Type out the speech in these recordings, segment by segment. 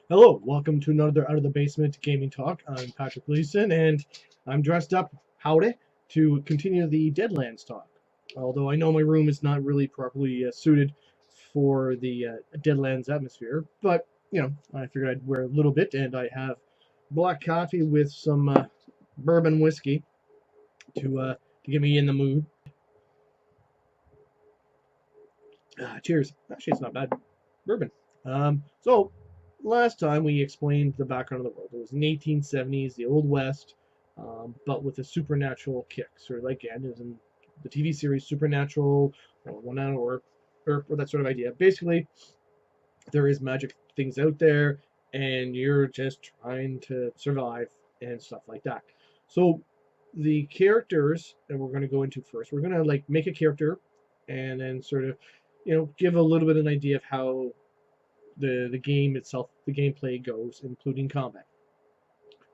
Hello, welcome to another Out of the Basement Gaming Talk. I'm Patrick Leeson, and I'm dressed up, howdy, to continue the Deadlands talk. Although I know my room is not really properly suited for the Deadlands atmosphere, but, you know, I figured I'd wear a little bit, and I have black coffee with some bourbon whiskey to get me in the mood. Cheers. Actually, it's not bad. Bourbon. So, last time we explained the background of the world. It was in the 1870s, the Old West, but with a supernatural kick. Sort of like, again, it was in the TV series Supernatural, or 1 Hour, or that sort of idea. Basically, there is magic things out there, and you're just trying to survive and stuff like that. So, the characters that we're going to go into first, we're going to like make a character, and then sort of, you know, give a little bit of an idea of how the game itself, the gameplay goes, including combat.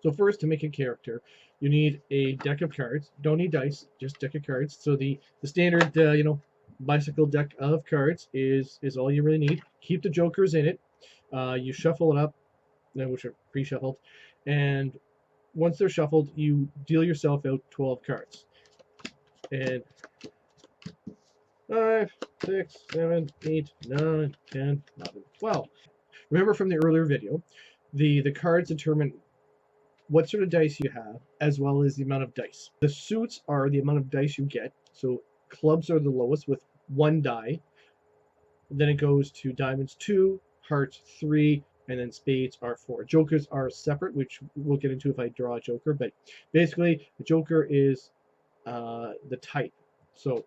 So first, to make a character, you need a deck of cards. Don't need dice, just deck of cards. So the standard, you know, bicycle deck of cards is all you really need. Keep the jokers in it. You shuffle it up, which are pre-shuffled, and once they're shuffled, you deal yourself out 12 cards. And 5, 6, 7, 8, 9, 10, 11, 12. Remember from the earlier video, the cards determine what sort of dice you have, as well as the amount of dice. The suits are the amount of dice you get. So clubs are the lowest with 1 die. Then it goes to diamonds 2, hearts 3, and then spades are 4. Jokers are separate, which we'll get into if I draw a joker. But basically, the joker is the type. So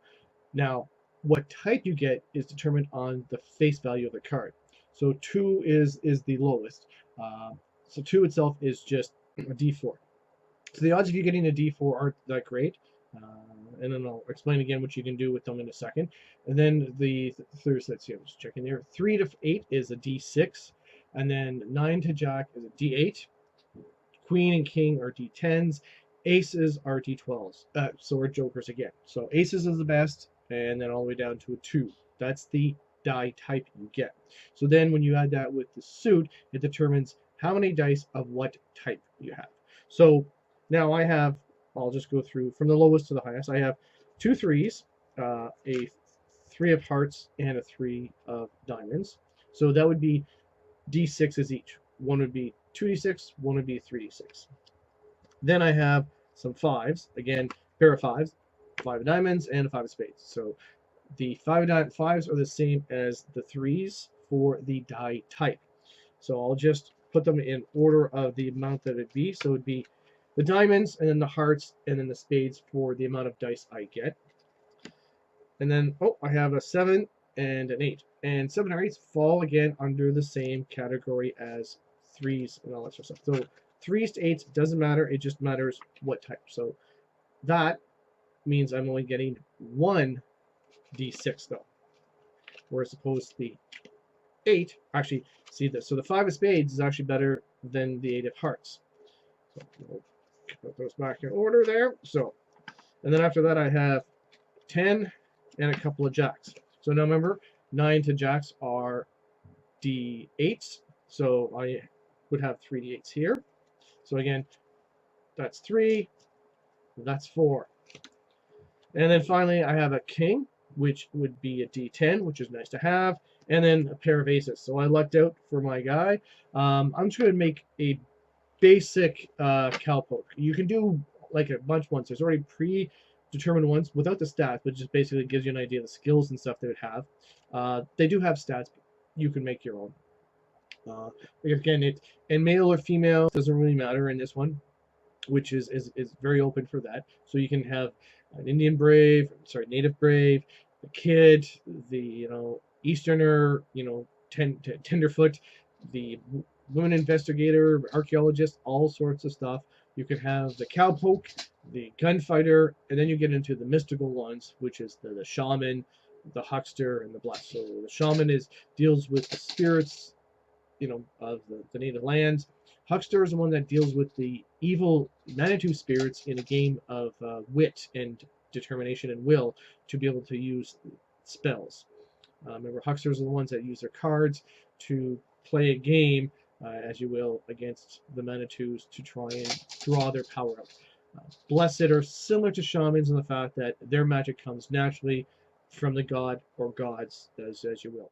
now, what type you get is determined on the face value of the card. So 2 is the lowest. So 2 itself is just a d4. So the odds of you getting a d4 aren't that great. And then I'll explain again what you can do with them in a second. And then the third, let's see, I'm just checking there. 3 to 8 is a d6. And then 9 to jack is a d8. Queen and king are d10s. Aces are d12s. So we're jokers again. So aces is the best, and then all the way down to a 2. That's the die type you get. So then when you add that with the suit, it determines how many dice of what type you have. So now I have, I'll just go through from the lowest to the highest. I have 2 3s, a 3 of hearts, and a 3 of diamonds. So that would be d6s each. One would be 2d6, one would be 3d6. Then I have some 5s, again, pair of 5s, 5 of diamonds, and a 5 of spades. So the 5s are the same as the 3s for the die type. So I'll just put them in order of the amount that it'd be. So it'd be the diamonds, and then the hearts, and then the spades for the amount of dice I get. And then, oh, I have a 7 and an 8. And 7 or 8s fall again under the same category as 3s and all that sort of stuff. So 3s to 8s doesn't matter, it just matters what type. So that means I'm only getting 1 d6 though. Whereas opposed to the 8, actually, see this. So the 5 of spades is actually better than the 8 of hearts. So we'll put those back in order there. So, and then after that I have 10 and a couple of jacks. So now remember, 9 to jacks are d8s. So I would have 3 d8s here. So again, that's 3, that's 4. And then finally I have a king, which would be a d10, which is nice to have, and then a pair of aces. So I lucked out for my guy. I'm just going to make a basic cowpoke. You can do like a bunch once. There's already predetermined ones without the stats, but just basically gives you an idea of the skills and stuff they would have. They do have stats, but you can make your own. Again, and male or female doesn't really matter in this one, which is very open for that. So you can have an Indian brave, sorry, native brave, the kid, the Easterner, tenderfoot, the women investigator, archaeologist, all sorts of stuff. You can have the cowpoke, the gunfighter, and then you get into the mystical ones, which is the shaman, the huckster, and the blessed. So the shaman deals with the spirits, of the native lands. Huckster is the one that deals with the evil Manitou spirits in a game of wit and determination and will to be able to use spells. Remember, Hucksters are the ones that use their cards to play a game, as you will, against the Manitous to try and draw their power out. Blessed are similar to shamans in the fact that their magic comes naturally from the god or gods, as you will.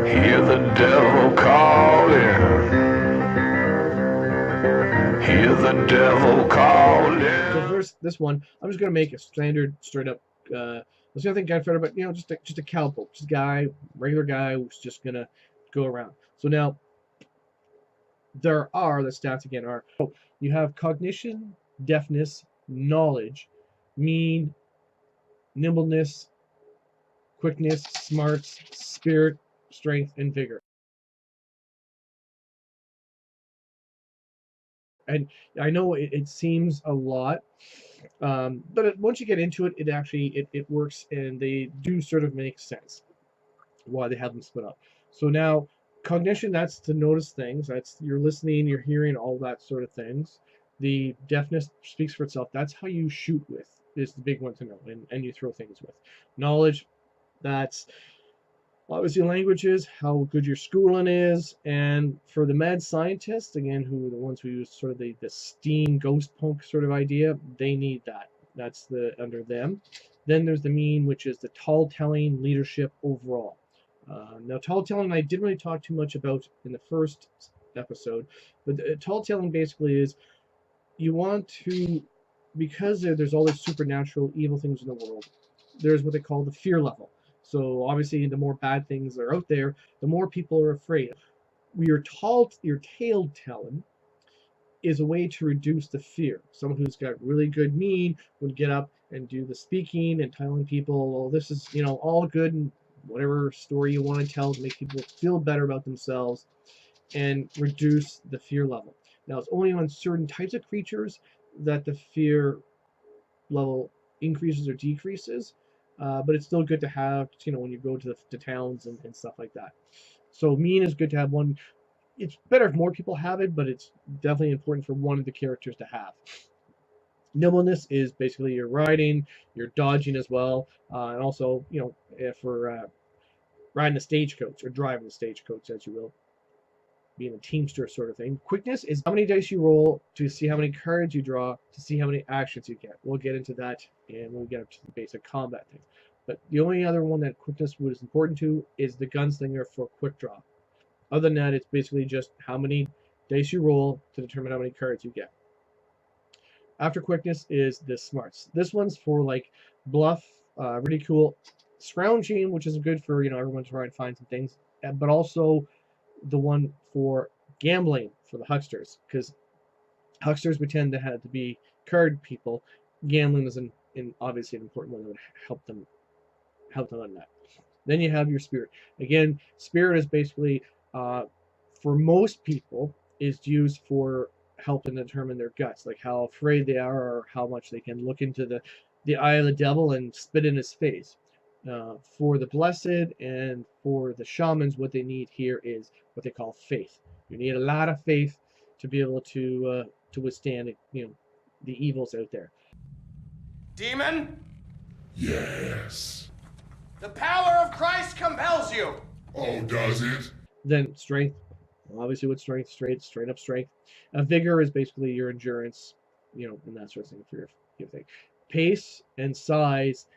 Hear the devil calling. Hear the devil calling. So first, this one, I'm just gonna make a standard, straight up. I was gonna think guy fighter, but just a cowboy, just a guy, regular guy who's just gonna go around. So now, the stats again are: you have cognition, deafness, knowledge, mean, nimbleness, quickness, smarts, spirit, strength, and vigor. And I know it seems a lot, but once you get into it, it actually it works, and they do sort of make sense why they have them split up. So now, cognition, that's to notice things. That's you're listening, you're hearing, all that sort of things. The deafness speaks for itself. That's how you shoot with, is the big one to know, and you throw things with. Knowledge, that's obviously languages, how good your schooling is, and for the mad scientists, again, who are the ones who use sort of the steam ghost punk sort of idea, they need that. That's the under them. Then there's the mean, which is the tall telling, leadership overall. Now, tall telling I didn't really talk too much about in the first episode, but tall telling basically is you want to, because there's all these supernatural evil things in the world, there's what they call the fear level. So obviously, the more bad things are out there, the more people are afraid. Your tale telling is a way to reduce the fear. Someone who's got really good mean would get up and do the speaking and telling people, well, this is all good, and whatever story you want to tell to make people feel better about themselves and reduce the fear level. Now, it's only on certain types of creatures that the fear level increases or decreases. But it's still good to have, when you go to the towns and stuff like that. So mean is good to have one. It's better if more people have it, but it's definitely important for one of the characters to have. Nimbleness is basically your riding, your dodging as well, and also, if we're riding a stagecoach or driving a stagecoach, as you will, being a teamster sort of thing. Quickness is how many dice you roll to see how many cards you draw to see how many actions you get. We'll get into that and when we get up to the basic combat things. But the only other one that quickness is important to is the gunslinger for quick draw. Other than that, it's basically just how many dice you roll to determine how many cards you get. After quickness is the smarts. This one's for like bluff, really cool, scrounging, which is good for everyone to try and find some things, but also the one for gambling for the hucksters, because hucksters would tend to have to be card people. Gambling is obviously an important one that would help them on that. Then you have your spirit. Again, spirit is basically for most people is used for helping determine their guts, like how afraid they are or how much they can look into the eye of the devil and spit in his face. For the blessed and for the shamans, what they need here is what they call faith. You need a lot of faith to be able to withstand the evils out there. Demon? Yes. The power of Christ compels you. Oh, does it? Then strength. Obviously, with strength, straight up strength. Vigor is basically your endurance, and that sort of thing for your thing. Pace and size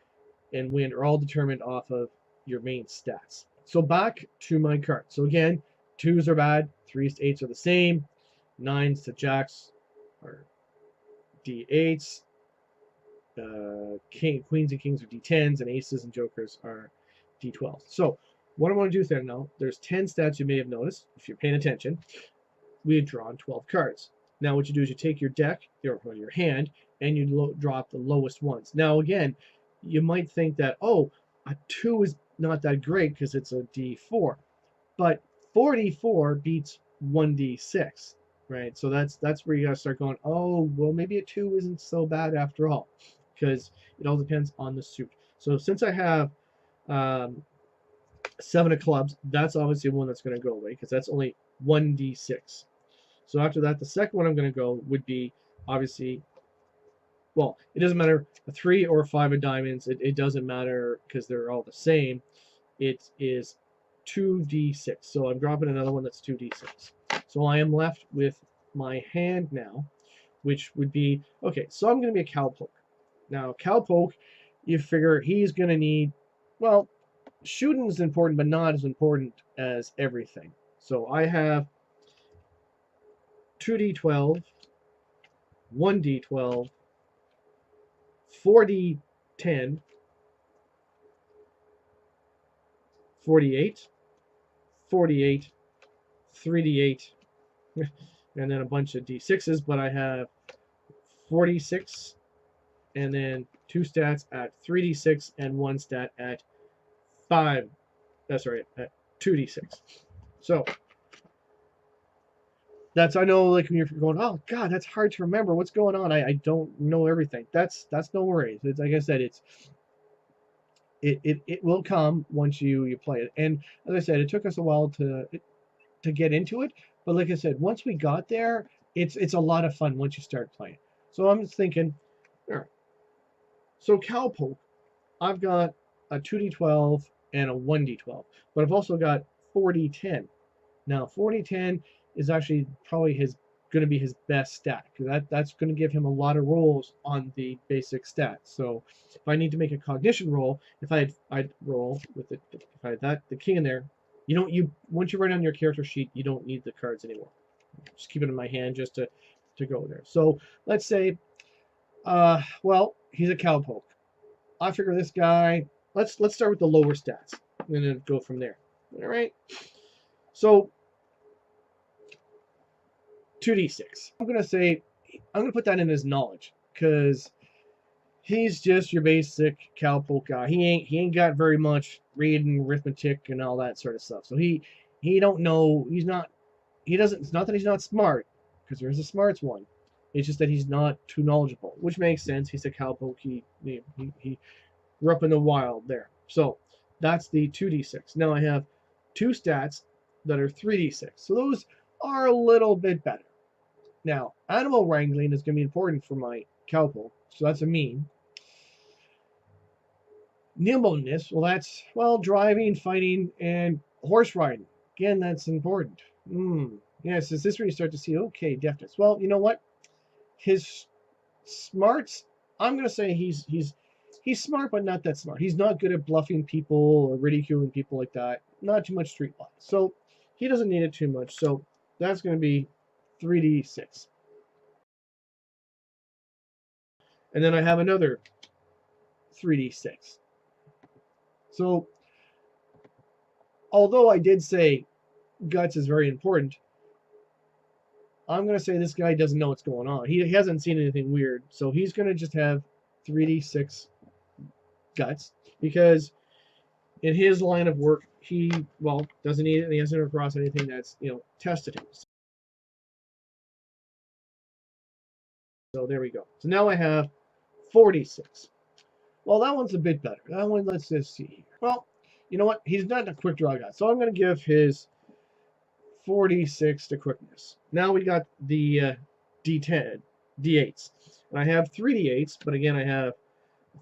and wind are all determined off of your main stats. So back to my card. So again, 2s are bad, 3s to 8s are the same, 9s to jacks are D8s, queens and kings are D10s, and aces and jokers are D12s. So what I want to do there now, there's 10 stats you may have noticed if you're paying attention. We had drawn 12 cards. Now what you do is you take your deck, your hand, and you drop the lowest ones. Now again, you might think that, oh, a 2 is not that great because it's a D4, but 4D4 beats 1D6, right? So that's where you gotta start going, oh, well, maybe a 2 isn't so bad after all. because it all depends on the suit. So since I have 7 of clubs, that's obviously one that's going to go away because that's only 1d6. So after that, the second one I'm going to go would be obviously, well, it doesn't matter a 3 or a 5 of diamonds. It doesn't matter because they're all the same. It is 2d6. So I'm dropping another one that's 2d6. So I am left with my hand now, which would be, okay, so I'm going to be a cowpoke. Now, cowpoke, you figure he's going to need, well, shooting is important, but not as important as everything. So I have 2d12, 1d12, 4d10, 48, 48, 3d8, and then a bunch of d6s, but I have 46, and then 2 stats at 3d6 and 1 stat at 5. That's right, at 2d6. So that's, I know, like when you're going, oh god, that's hard to remember. What's going on? I don't know everything. That's no worries. It's like I said, it will come once you play it. And as I said, it took us a while to get into it, but like I said, once we got there, it's a lot of fun once you start playing. So I'm just thinking, all right. So cowpoke, I've got a 2d12 and a 1d12, but I've also got 4d10. Now 4d10 is actually probably going to be his best stat, because that's going to give him a lot of rolls on the basic stats. So if I need to make a cognition roll, I'd roll with it. If I had the king in there, once you write on your character sheet, you don't need the cards anymore. Just keep it in my hand just to go there. So let's say, well, he's a cowpoke. I figure this guy. Let's start with the lower stats and then go from there. All right. So 2d6. I'm gonna put that in his knowledge, because he's just your basic cowpoke guy. He ain't got very much reading, arithmetic, and all that sort of stuff. So he don't know. It's not that he's not smart, because there's a smarts one. It's just that he's not too knowledgeable, which makes sense. He's a cowpoke. He grew up in the wild there. So that's the 2d6. Now I have 2 stats that are 3d6. So those are a little bit better. Now, animal wrangling is going to be important for my cowpoke, so that's a mean. Nimbleness, well, that's, driving, fighting, and horse riding. Again, that's important. Yes, is this where you start to see, okay, deafness. Well, you know what? His smarts, I'm going to say he's smart, but not that smart. He's not good at bluffing people or ridiculing people like that. Not too much street wise. So he doesn't need it too much. So that's going to be 3d6. And then I have another 3d6. So although I did say guts is very important, I'm going to say this guy doesn't know what's going on. He hasn't seen anything weird. So he's going to just have 3d6 guts, because in his line of work, he, doesn't need it, and he hasn't come across anything that's, tested him. So there we go. So now I have 46. Well, that one's a bit better. That one, let's just see here. Well, you know what? He's not a quick draw guy, so I'm going to give his 46 to quickness. Now we got the D10, D8s. And I have 3d8s, but again, I have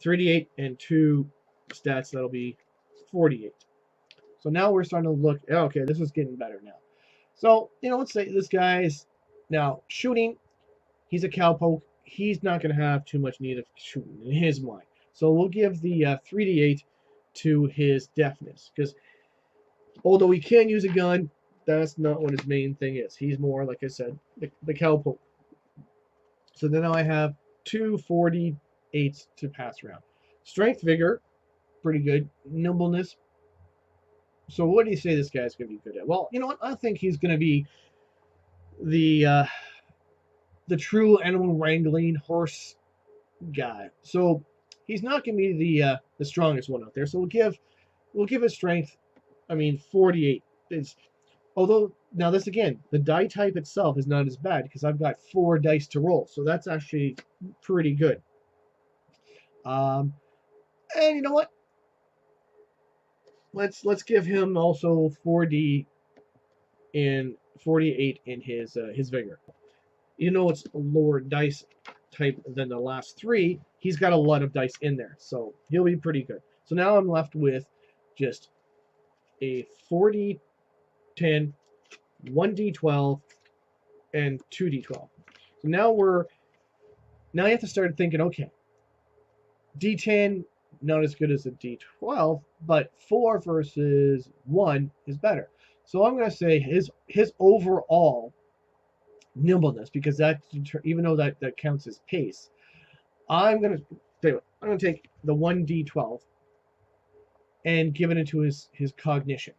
3d8 and 2 stats. That'll be 48. So now we're starting to look, okay, this is getting better now. So, let's say this guy's now shooting. He's a cowpoke. He's not going to have too much need of shooting in his mind. So we'll give the 3d8 to his deafness, because although he can use a gun, that's not what his main thing is. He's more, like I said, the cowpoke. So then now I have 2 48s to pass around. Strength, vigor, pretty good. Nimbleness. So what do you say this guy's going to be good at? Well, you know what? I think he's going to be the true animal wrangling horse guy. So he's not going to be the strongest one out there. So we'll give his strength, 48. Although now this again, the die type itself is not as bad, because I've got 4 dice to roll. So that's actually pretty good. And you know what? Let's give him also 4D in 48 in his vigor. You know it's a lower dice type than the last three. He's got a lot of dice in there, so he'll be pretty good. So now I'm left with just a 4D10, 1D12, and 2D12. So now you have to start thinking, okay, D10 not as good as a D12, but 4 versus 1 is better. So I'm going to say his overall nimbleness, because that, even though that counts as pace, I'm going to take the 1D12 and give it into his cognition.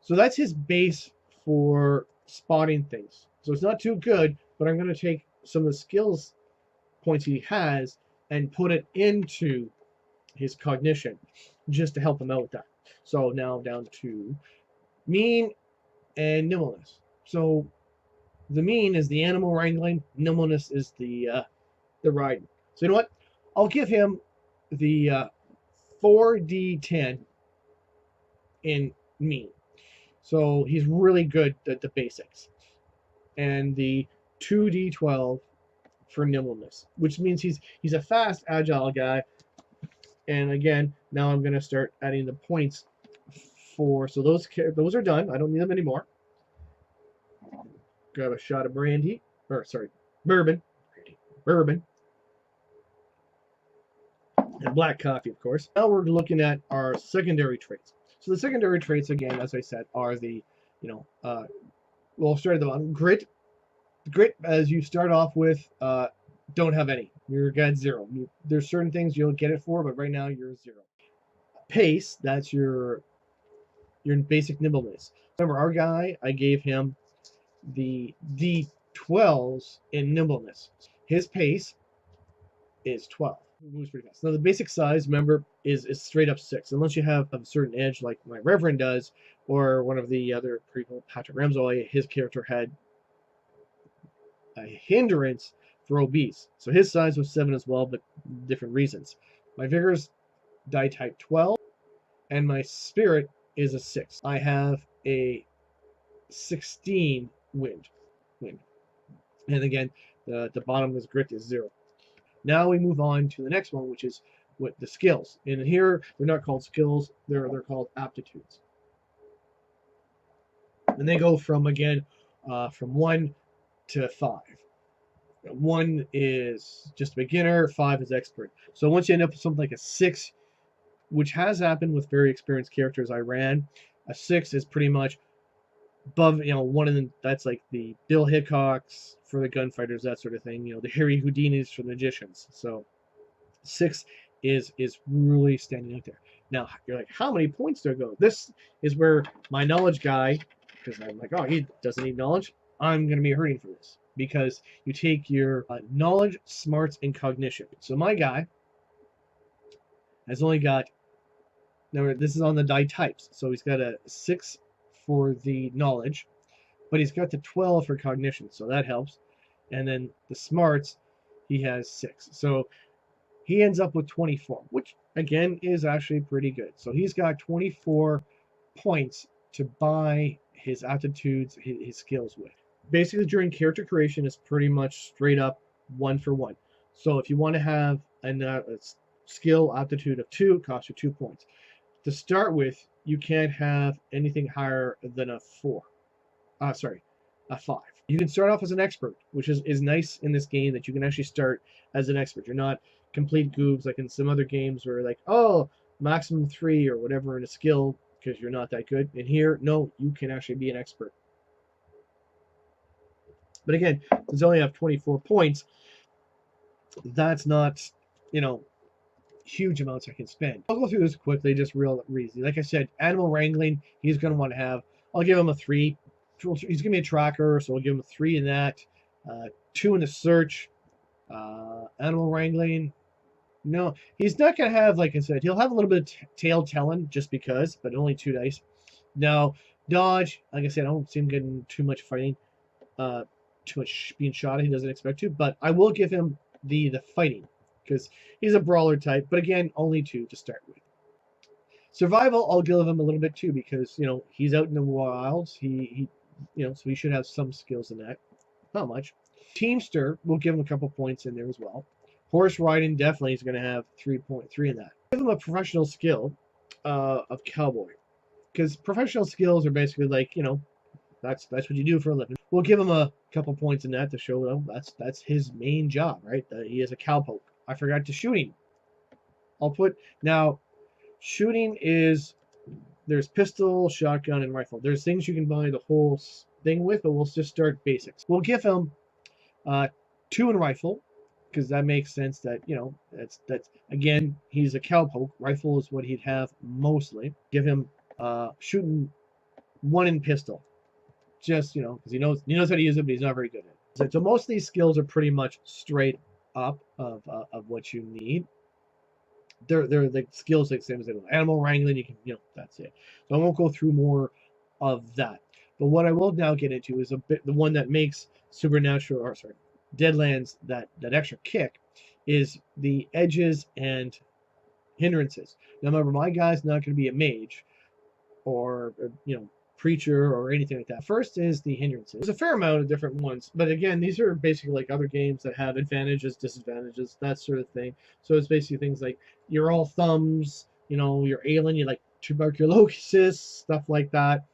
So that's his base for spotting things. So it's not too good, but I'm going to take some of the skills points he has and put it into his cognition just to help him out with that. So now down to mean and nimbleness. So the mean is the animal wrangling, nimbleness is the riding. So you know what? I'll give him the 4D10 in mean. So he's really good at the basics. And the 2D12 for nimbleness, which means he's a fast, agile guy. And again, now I'm going to start adding the points for, so those are done. I don't need them anymore. Grab a shot of bourbon. And black coffee, of course. Now we're looking at our secondary traits. So the secondary traits, again, as I said, are the, we'll start at the bottom. Grit, as you start off with, don't have any. You're at 0. There's certain things you'll get it for, but right now you're 0. Pace, that's your basic nimbleness. Remember, our guy, I gave him the D12s in nimbleness. His pace is 12. Moves pretty fast. Now the basic size, remember, is straight up 6, unless you have a certain edge like my Reverend does, or one of the other people, Patrick Ramsay. His character had a hindrance for obese, so his size was 7 as well, but different reasons. My vigor's die type 12, and my spirit is a 6. I have a 16 wind, and again, the bottom of his grit is 0. Now we move on to the next one, which is what the skills. And here they're not called skills; they're called aptitudes. And they go from, again, from 1 to 5. 1 is just beginner, 5 is expert. So once you end up with something like a 6, which has happened with very experienced characters I ran, a 6 is pretty much above, one of them. That's like the Bill Hickoks for the gunfighters, that sort of thing. The Harry Houdinis for the magicians. So 6 is really standing out there. Now you're like, how many points do I go? This is where my knowledge guy, because I'm like, oh, he doesn't need knowledge. I'm going to be hurting for this, because you take your knowledge, smarts, and cognition. So my guy has only got, now this is on the die types, so he's got a 6 for the knowledge, but he's got the 12 for cognition, so that helps. And then the smarts, he has 6. So he ends up with 24, which again is actually pretty good. So he's got 24 points to buy his aptitudes, his skills with. Basically, during character creation, is pretty much straight up 1 for 1. So if you want to have a skill aptitude of 2, it costs you 2 points. To start with, you can't have anything higher than a 4. A 5. You can start off as an expert, which is nice in this game, that you can actually start as an expert. You're not complete goobs like in some other games where, like, oh, maximum 3 or whatever in a skill because you're not that good. And here, no, you can actually be an expert. But again, since I only have 24 points, that's not, huge amounts I can spend. I'll go through this quickly, just real easy. Like I said, animal wrangling, he's going to want to have, I'll give him a 3. He's going to be a tracker, so I'll give him a 3 in that. 2 in the search. Animal wrangling, no, he's not going to have, like I said, he'll have a little bit of tail telling just because, but only 2 dice. Now, dodge, like I said, I don't see him getting too much fighting, too much being shot. He doesn't expect to, but I will give him the fighting. because he's a brawler type. But again, only 2 to start with. Survival, I'll give him a little bit too, because he's out in the wilds. He so he should have some skills in that. Not much. Teamster, we'll give him a couple points in there as well. Horse riding definitely is going to have 3.3 in that. Give him a professional skill of cowboy, because professional skills are basically like that's what you do for a living. We'll give him a couple points in that to show that's his main job, right? He is a cowpoke. I forgot to shooting. I'll put now. Shooting is there's pistol, shotgun, and rifle. There's things you can buy the whole thing with, but we'll just start basics. We'll give him 2 in rifle, because that makes sense. That that's again, he's a cowpoke. Rifle is what he'd have mostly. Give him shooting 1 in pistol, just because he knows how to use it, but he's not very good at it. So most of these skills are pretty much straight up of what you need. They're the skills like same as anyone. Animal wrangling, you can that's it. So I won't go through more of that. But what I will now get into is the one that makes Deadlands that extra kick is the edges and hindrances. Now remember, my guy's not going to be a mage or preacher or anything like that. First is the hindrances. There's a fair amount of different ones, but again, these are basically like other games that have advantages, disadvantages, that sort of thing. So it's basically things like you're all thumbs, you're alien, you like tuberculosis, stuff like that.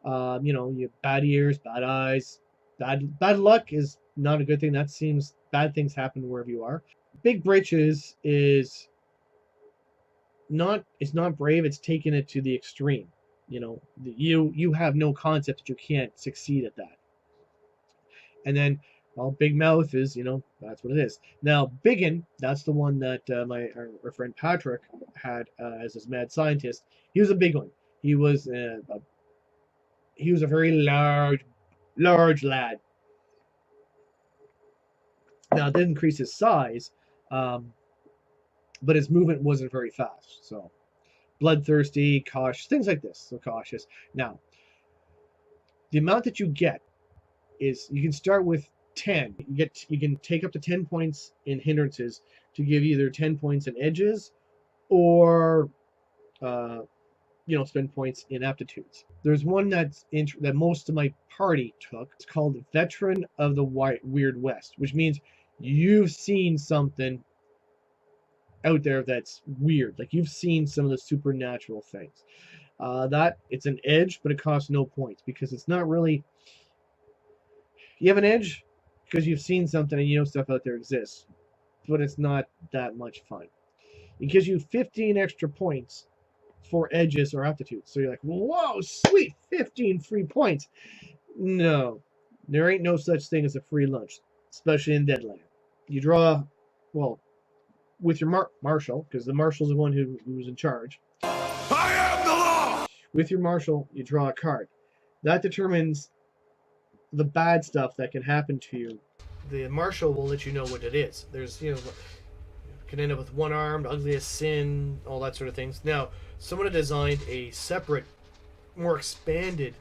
You have bad ears, bad eyes, bad luck is not a good thing. That seems bad things happen wherever you are. Big britches is not brave, it's taking it to the extreme. You have no concept that you can't succeed at that. And then, big mouth is, that's what it is. Now, biggin, that's the one that our friend Patrick had as his mad scientist. He was a big one. He was a very large lad. Now, it did increase his size, but his movement wasn't very fast. So, bloodthirsty, cautious, things like this. So cautious. Now, the amount that you get is you can start with 10. You can take up to 10 points in hindrances to give either 10 points in edges or spend points in aptitudes. There's one that most of my party took. It's called Veteran of the Weird West, which means you've seen something out there that's weird, like you've seen some of the supernatural things. That it's an edge, but it costs no points, because it's not really, you have an edge because you've seen something and stuff out there exists, but it's not that much fun. It gives you 15 extra points for edges or aptitudes. So you're like, whoa, sweet, 15 free points. No, there ain't no such thing as a free lunch, especially in Deadlands. You draw, with your marshal, because the marshal's the one who's in charge. I am the law! With your marshal, you draw a card. That determines the bad stuff that can happen to you. The marshal will let you know what it is. There's, can end up with one arm, the ugliest sin, all that sort of things. Now, someone had designed a separate, more expanded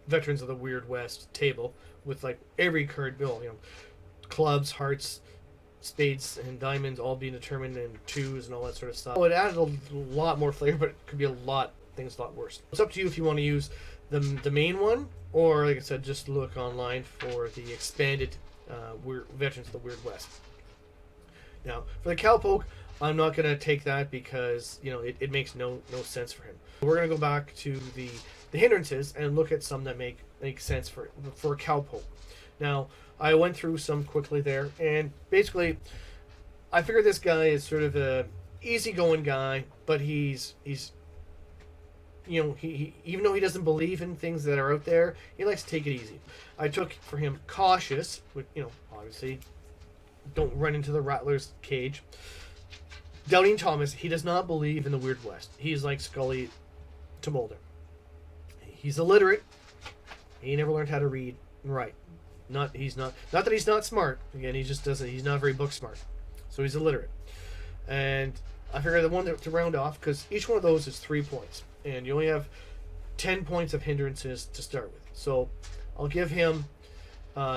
Veterans of the Weird West table with like every card bill, clubs, hearts, spades, and diamonds all being determined in 2s and all that sort of stuff. So it added a lot more flavor, but it could be a lot worse. It's up to you if you want to use the main one, or like I said, just look online for the expanded Veterans of the Weird West. Now, for the cowpoke, I'm not going to take that because it makes no sense for him. We're going to go back to the hindrances and look at some that make sense for a cowpoke. Now, I went through some quickly there, and basically, I figured this guy is sort of a easygoing guy, but he's he even though he doesn't believe in things that are out there, he likes to take it easy. I took for him cautious, which obviously don't run into the rattler's cage. Doubting Thomas, he does not believe in the Weird West. He's like Scully to Mulder. He's illiterate. He never learned how to read and write. Not that he's not smart. Again, he just doesn't. He's not very book smart, so he's illiterate. And I figured the one to round off, because each one of those is 3 points, and you only have 10 points of hindrances to start with. So I'll give him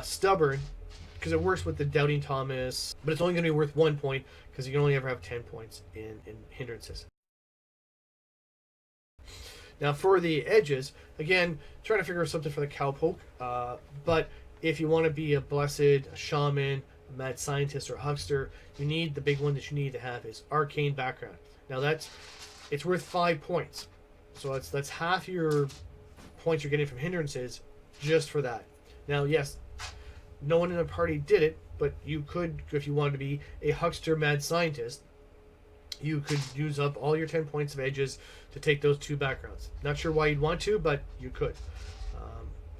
stubborn because it works with the Doubting Thomas, but it's only going to be worth 1 point because you can only ever have 10 points in hindrances. Now for the edges, again, trying to figure out something for the cowpoke, but if you want to be a blessed, a shaman, a mad scientist, or a huckster, you need the big one that you need to have is arcane background. Now it's worth 5 points, so that's half your points you're getting from hindrances just for that. Now, yes, no one in the party did it, but you could, if you wanted to be a huckster mad scientist, you could use up all your 10 points of edges to take those 2 backgrounds. Not sure why you'd want to, but you could.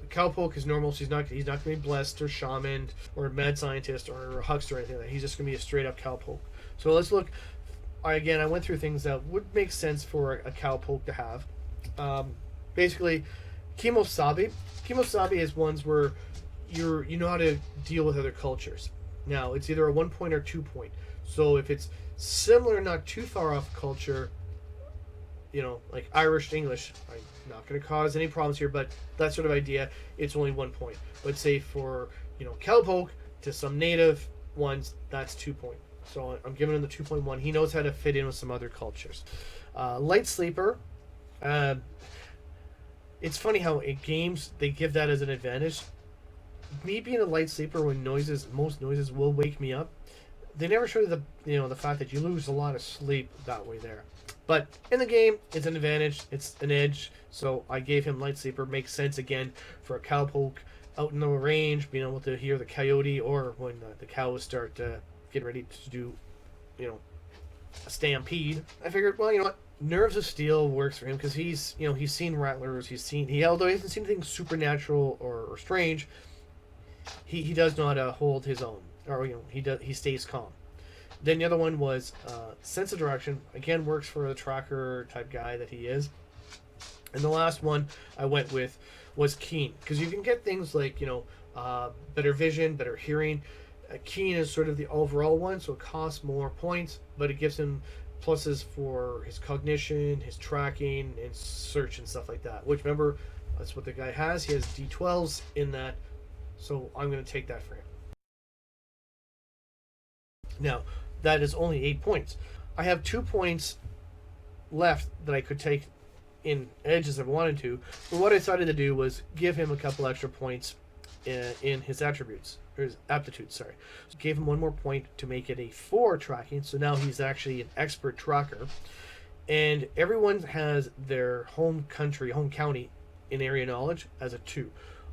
The cowpoke is normal, so he's not going to be blessed or shaman or a mad scientist or a huckster or anything like that. He's just going to be a straight up cowpoke. So let's look. I went through things that would make sense for a cowpoke to have. Basically, Kimosabe. Kimosabe is ones where you know how to deal with other cultures. Now, it's either a 1 point or 2 point. So if it's similar, not too far off culture, like Irish English, I'm not going to cause any problems here, but that sort of idea, it's only 1 point. But say for, cowpoke to some native ones, that's 2 points. So I'm giving him the 2.1. He knows how to fit in with some other cultures. Light sleeper. It's funny how in games they give that as an advantage. Me being a light sleeper when most noises will wake me up. They never show you the fact that you lose a lot of sleep that way there. But in the game, it's an advantage. It's an edge. So I gave him light sleeper. Makes sense again for a cowpoke out in the range, being able to hear the coyote or when the cows start getting ready to do, a stampede. I figured, well, you know what? Nerves of Steel works for him because he's seen rattlers. Although he hasn't seen anything supernatural or strange, he does know how to hold his own, or he stays calm. Then the other one was Sense of Direction. Again, works for the tracker type guy that he is. And the last one I went with was Keen, because you can get things like better vision, better hearing. Keen is sort of the overall one, so it costs more points, but it gives him pluses for his cognition, his tracking, and search and stuff like that. Which, remember, that's what the guy has. He has D12s in that, so I'm going to take that for him. Now, that is only 8 points. I have 2 points left that I could take in edges if I wanted to, but what I decided to do was give him a couple extra points in his attributes, or his aptitudes, sorry. So gave him 1 more point to make it a 4 tracking, so now he's actually an expert tracker. And everyone has their home county in area knowledge as a 2.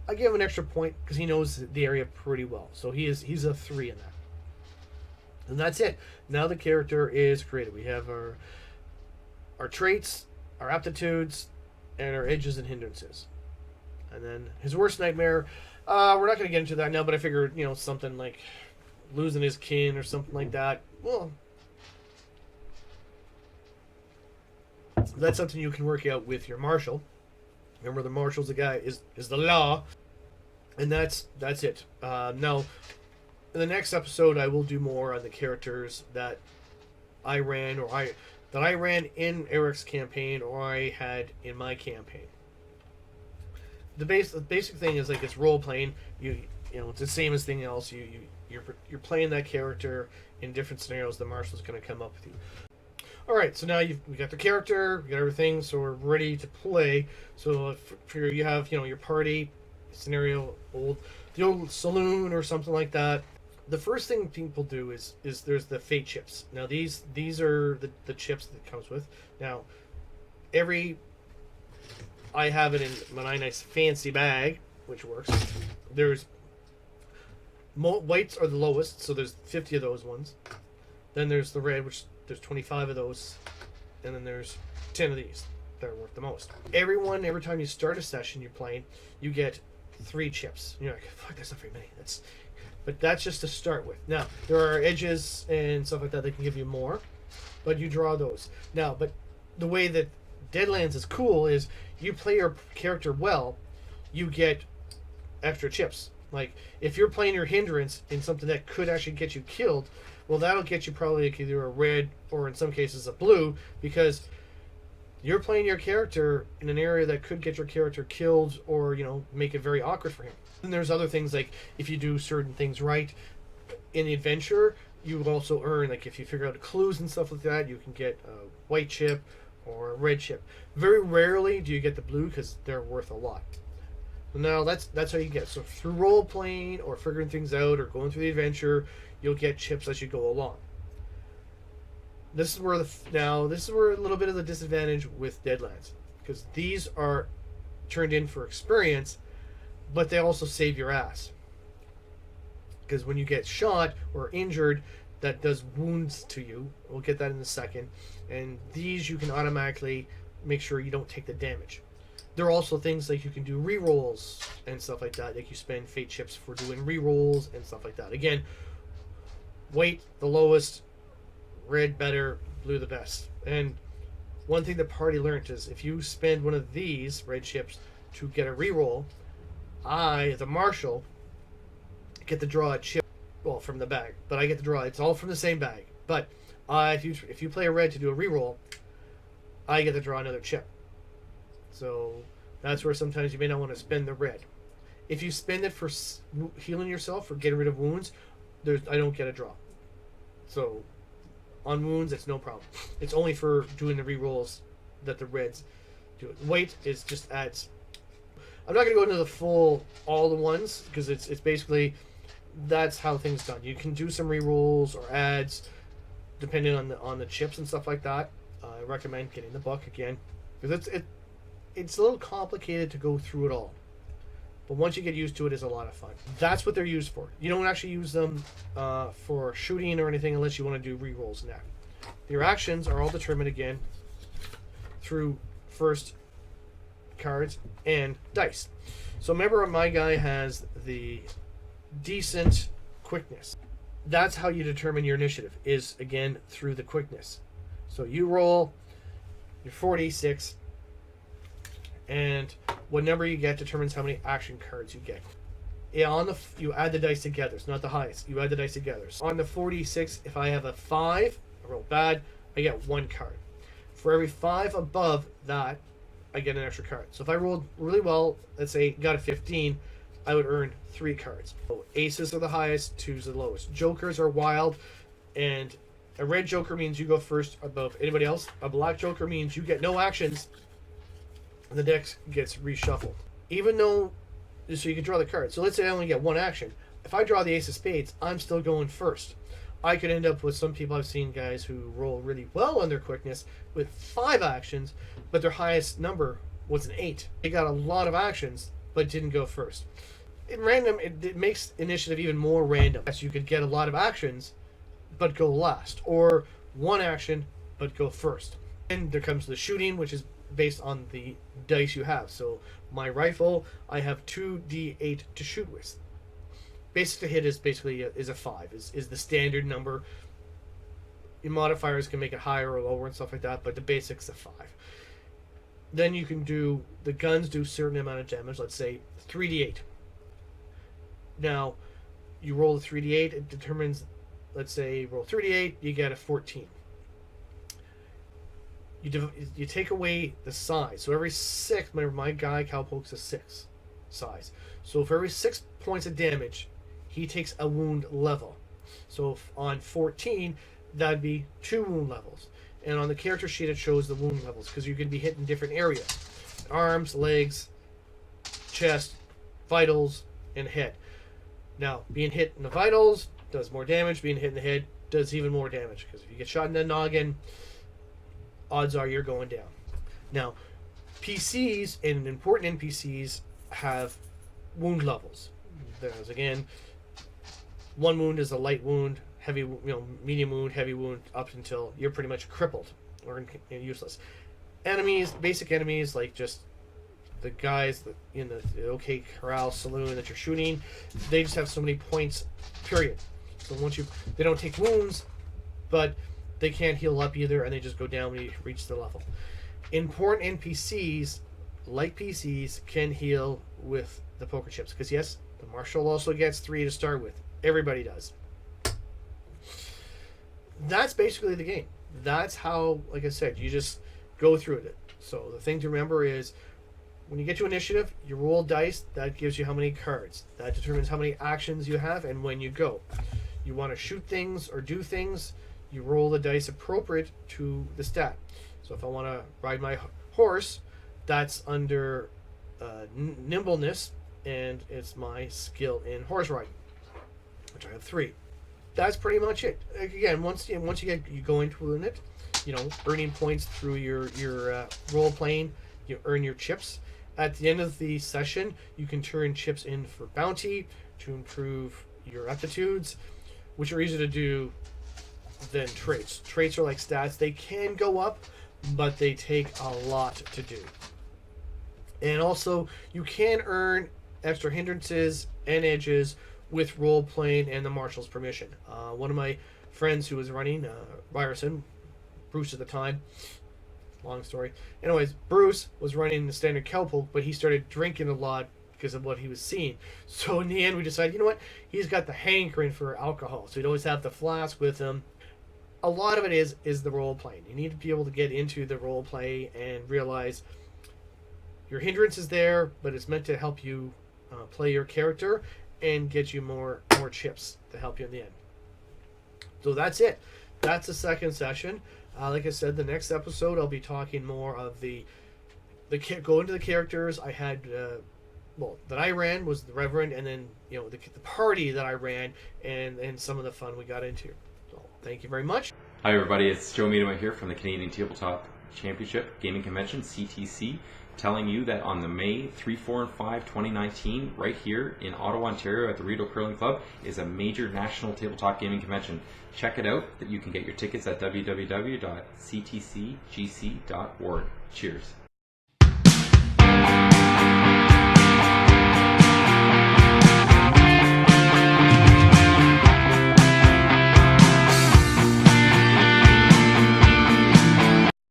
I give him an extra point because he knows the area pretty well, so he's a 3 in that. And that's it. Now the character is created. We have our traits, our aptitudes, and our edges and hindrances. And then his worst nightmare, we're not going to get into that now, but I figured, something like losing his kin or something like that. Well, that's something you can work out with your marshal. Remember, the marshal's the guy, is the law. And that's it. Now, in the next episode, I will do more on the characters that I ran in Erik's campaign or I had in my campaign. The basic thing is like it's role playing. It's the same as anything else. You're playing that character in different scenarios. The marshal's going to come up with you. All right, so now we got the character, we got everything, so we're ready to play. So if you have your party scenario, the old saloon or something like that. The first thing people do is there's the fate chips. Now these are the chips that it comes with. Now I have it in my nice fancy bag, which works. There's whites are the lowest, so there's 50 of those ones. Then there's the red, which there's 25 of those, and then there's 10 of these that are worth the most. Every time you start a session you're playing, you get 3 chips. You're like, fuck, that's not very many. But that's just to start with. Now, there are edges and stuff like that that can give you more, but you draw those. Now, but the way that Deadlands is cool is you play your character well, you get extra chips. Like, if you're playing your hindrance in something that could actually get you killed, well, that'll get you probably either a red or in some cases a blue, because You're playing your character in an area that could get your character killed or, make it very awkward for him. And there's other things like if you do certain things right in the adventure, you will also earn, like if you figure out clues and stuff like that, you can get a white chip or a red chip. Very rarely do you get the blue because they're worth a lot. So now that's how you get. So through role playing or figuring things out or going through the adventure, you'll get chips as you go along. This is where a little bit of the disadvantage with Deadlands, because these are turned in for experience, but they also save your ass. Because when you get shot or injured, that does wounds to you. We'll get that in a second. And these you can automatically make sure you don't take the damage. There are also things like you can do rerolls and stuff like that. Like you spend fate chips for doing rerolls and stuff like that. Again, white the lowest, red better, blue the best. And one thing the party learned is if you spend one of these red chips to get a reroll, I, the marshal, get to draw a chip, well, from the bag. But I get to draw. It's all from the same bag. But if you play a red to do a reroll, I get to draw another chip. So that's where sometimes you may not want to spend the red. If you spend it for healing yourself or getting rid of wounds, I don't get a draw. So on wounds, it's no problem. It's only for doing the rerolls that the reds do it. White is just adds. I'm not going to go into all the ones because it's basically that's how things done. You can do some rerolls or adds depending on the chips and stuff like that. I recommend getting the book again because it's a little complicated to go through it all. But once you get used to it, it's a lot of fun. That's what they're used for. You don't actually use them for shooting or anything unless you want to do rerolls now. Your actions are all determined again through first cards and dice. So remember, my guy has the decent quickness. That's how you determine your initiative, is again through the quickness. So you roll your 4d6, and what number you get determines how many action cards you get. You add the dice together. It's not the highest. You add the dice together. So on the 4d6, if I have a 5, I roll bad, I get 1 card. For every 5 above that, I get an extra card. So if I rolled really well, let's say got a 15, I would earn 3 cards. So aces are the highest, 2s are the lowest. Jokers are wild, and a red joker means you go first above anybody else. A black joker means you get no actions, and the deck gets reshuffled. Even though, so you can draw the card. So let's say I only get 1 action. If I draw the ace of spades, I'm still going first. I could end up with some people, I've seen guys who roll really well on their quickness with 5 actions, but their highest number was an 8. They got a lot of actions, but didn't go first. In random, it makes initiative even more random. So you could get a lot of actions, but go last. Or 1 action, but go first. And there comes the shooting, which is based on the dice you have. So my rifle, I have 2d8 to shoot with. Basic to hit is basically is a 5, is the standard number. Your modifiers can make it higher or lower and stuff like that, but the basic's a 5. Then you can do, the guns do a certain amount of damage, let's say 3d8. Now, you roll the 3d8, it determines, let's say roll 3d8, you get a 14. You take away the size. So every 6, my guy cowpokes a 6 size. So for every 6 points of damage, he takes a wound level. So on 14, that'd be 2 wound levels. And on the character sheet, it shows the wound levels because you can be hit in different areas: arms, legs, chest, vitals, and head. Now, being hit in the vitals does more damage. Being hit in the head does even more damage because if you get shot in the noggin, odds are you're going down. Now, PCs and important NPCs have wound levels. There's, again, 1 wound is a light wound, heavy, medium wound, heavy wound, up until you're pretty much crippled or useless. Enemies, basic enemies, like just the guys in the OK Corral saloon that you're shooting, they just have so many points, period. So once they don't take wounds, but they can't heal up either, and they just go down when you reach the level. Important NPCs, like PCs, can heal with the poker chips. Because yes, the marshal also gets 3 to start with. Everybody does. That's basically the game. That's how, like I said, you just go through it. So the thing to remember is, when you get to initiative, you roll dice. That gives you how many cards. That determines how many actions you have and when you go. You want to shoot things or do things, you roll the dice appropriate to the stat. So if I want to ride my horse, that's under nimbleness, and it's my skill in horse riding, which I have 3. That's pretty much it. Again, once you go into it, earning points through your role playing, you earn your chips. At the end of the session, you can turn chips in for bounty to improve your aptitudes, which are easier to do than traits. Traits are like stats. They can go up, but they take a lot to do. And also, you can earn extra hindrances and edges with role-playing and the Marshal's permission. One of my friends who was running, Ryerson, Bruce at the time, long story. Anyways, Bruce was running the standard Kelpel, but he started drinking a lot because of what he was seeing. So in the end, we decided, you know what? He's got the hankering for alcohol, so he'd always have the flask with him. A lot of it is the role playing. You need to be able to get into the role play and realize your hindrance is there, but it's meant to help you play your character and get you more chips to help you in the end. So that's it. That's the second session. Like I said, the next episode I'll be talking more of go into the characters. I had that I ran was the Reverend, and then the party that I ran, and some of the fun we got into. So thank you very much. Hi everybody, it's Joe Miedema here from the Canadian Tabletop Championship Gaming Convention, CTC, telling you that on the May 3, 4, and 5, 2019, right here in Ottawa, Ontario at the Rideau Curling Club is a major national tabletop gaming convention. Check it out, that you can get your tickets at www.ctcgc.org. Cheers.